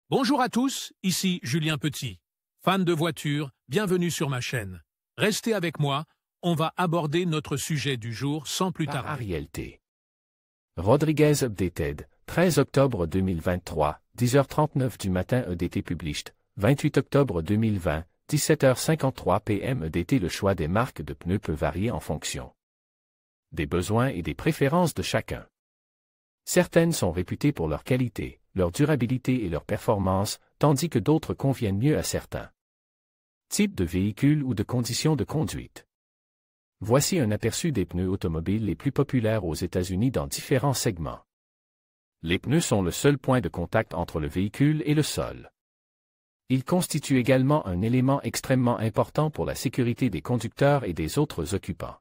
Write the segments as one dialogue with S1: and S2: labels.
S1: Bonjour à tous, ici Julien Petit. Fan de voitures, bienvenue sur ma chaîne. Restez avec moi, on va aborder notre sujet du jour sans plus tarder.
S2: Ariel T. Rodriguez Updated, 13 octobre 2023, 10h39 du matin EDT Published, 28 octobre 2020, 17h53 PM EDT. Le choix des marques de pneus peut varier en fonction des besoins et des préférences de chacun. Certaines sont réputées pour leur qualité, leur durabilité et leur performance, tandis que d'autres conviennent mieux à certains types de véhicules ou de conditions de conduite. Voici un aperçu des pneus automobiles les plus populaires aux États-Unis dans différents segments. Les pneus sont le seul point de contact entre le véhicule et le sol. Ils constituent également un élément extrêmement important pour la sécurité des conducteurs et des autres occupants.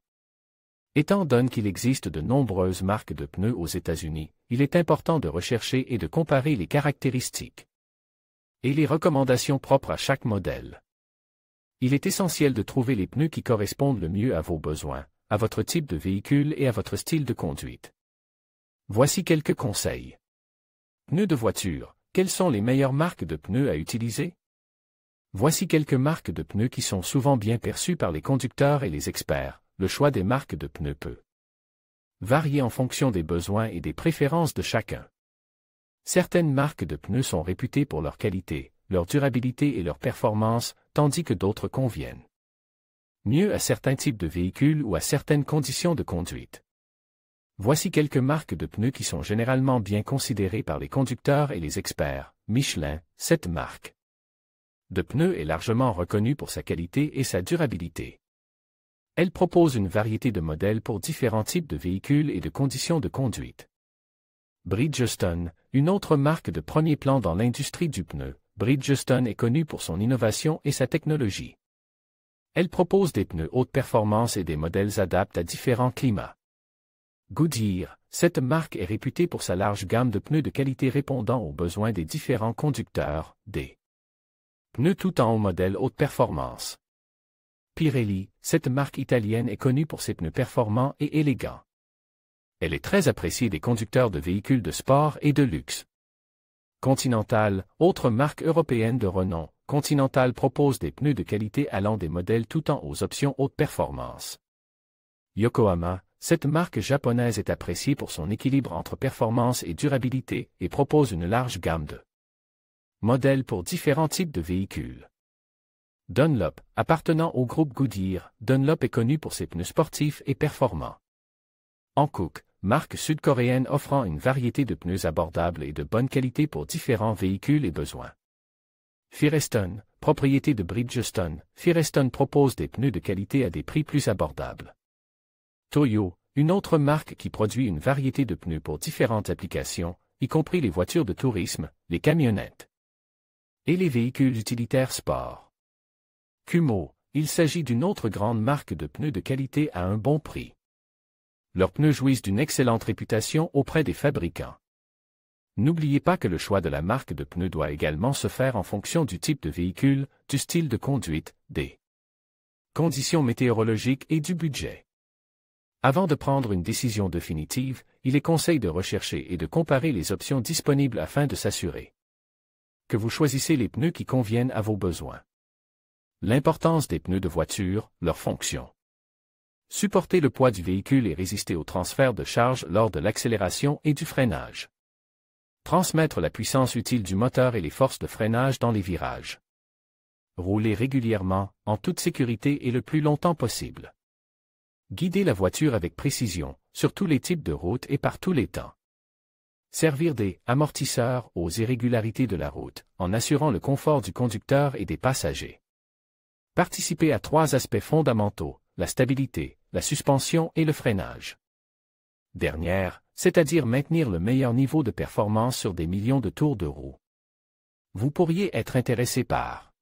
S2: Étant donné qu'il existe de nombreuses marques de pneus aux États-Unis, il est important de rechercher et de comparer les caractéristiques et les recommandations propres à chaque modèle. Il est essentiel de trouver les pneus qui correspondent le mieux à vos besoins, à votre type de véhicule et à votre style de conduite. Voici quelques conseils. Pneus de voiture, quelles sont les meilleures marques de pneus à utiliser? Voici quelques marques de pneus qui sont souvent bien perçues par les conducteurs et les experts. Le choix des marques de pneus peut varier en fonction des besoins et des préférences de chacun. Certaines marques de pneus sont réputées pour leur qualité, leur durabilité et leur performance, tandis que d'autres conviennent mieux à certains types de véhicules ou à certaines conditions de conduite. Voici quelques marques de pneus qui sont généralement bien considérées par les conducteurs et les experts. Michelin, cette marque de pneus est largement reconnue pour sa qualité et sa durabilité. Elle propose une variété de modèles pour différents types de véhicules et de conditions de conduite. Bridgestone, une autre marque de premier plan dans l'industrie du pneu, Bridgestone est connue pour son innovation et sa technologie. Elle propose des pneus haute performance et des modèles adaptés à différents climats. Goodyear, cette marque est réputée pour sa large gamme de pneus de qualité répondant aux besoins des différents conducteurs, des pneus tout en haut modèle haute performance. Pirelli, cette marque italienne est connue pour ses pneus performants et élégants. Elle est très appréciée des conducteurs de véhicules de sport et de luxe. Continental, autre marque européenne de renom, Continental propose des pneus de qualité allant des modèles tout en aux options haute performance. Yokohama, cette marque japonaise est appréciée pour son équilibre entre performance et durabilité et propose une large gamme de modèles pour différents types de véhicules. Dunlop, appartenant au groupe Goodyear, Dunlop est connu pour ses pneus sportifs et performants. Hankook, marque sud-coréenne offrant une variété de pneus abordables et de bonne qualité pour différents véhicules et besoins. Firestone, propriété de Bridgestone, Firestone propose des pneus de qualité à des prix plus abordables. Toyo, une autre marque qui produit une variété de pneus pour différentes applications, y compris les voitures de tourisme, les camionnettes et les véhicules utilitaires sport. Kumho, il s'agit d'une autre grande marque de pneus de qualité à un bon prix. Leurs pneus jouissent d'une excellente réputation auprès des fabricants. N'oubliez pas que le choix de la marque de pneus doit également se faire en fonction du type de véhicule, du style de conduite, des conditions météorologiques et du budget. Avant de prendre une décision définitive, il est conseillé de rechercher et de comparer les options disponibles afin de s'assurer que vous choisissez les pneus qui conviennent à vos besoins. L'importance des pneus de voiture, leur fonction. Supporter le poids du véhicule et résister au transfert de charge lors de l'accélération et du freinage. Transmettre la puissance utile du moteur et les forces de freinage dans les virages. Rouler régulièrement, en toute sécurité et le plus longtemps possible. Guider la voiture avec précision, sur tous les types de routes et par tous les temps. Servir des amortisseurs aux irrégularités de la route, en assurant le confort du conducteur et des passagers. Participer à 3 aspects fondamentaux, la stabilité, la suspension et le freinage. Dernière, c'est-à-dire maintenir le meilleur niveau de performance sur des millions de tours de roue. Vous pourriez être intéressé par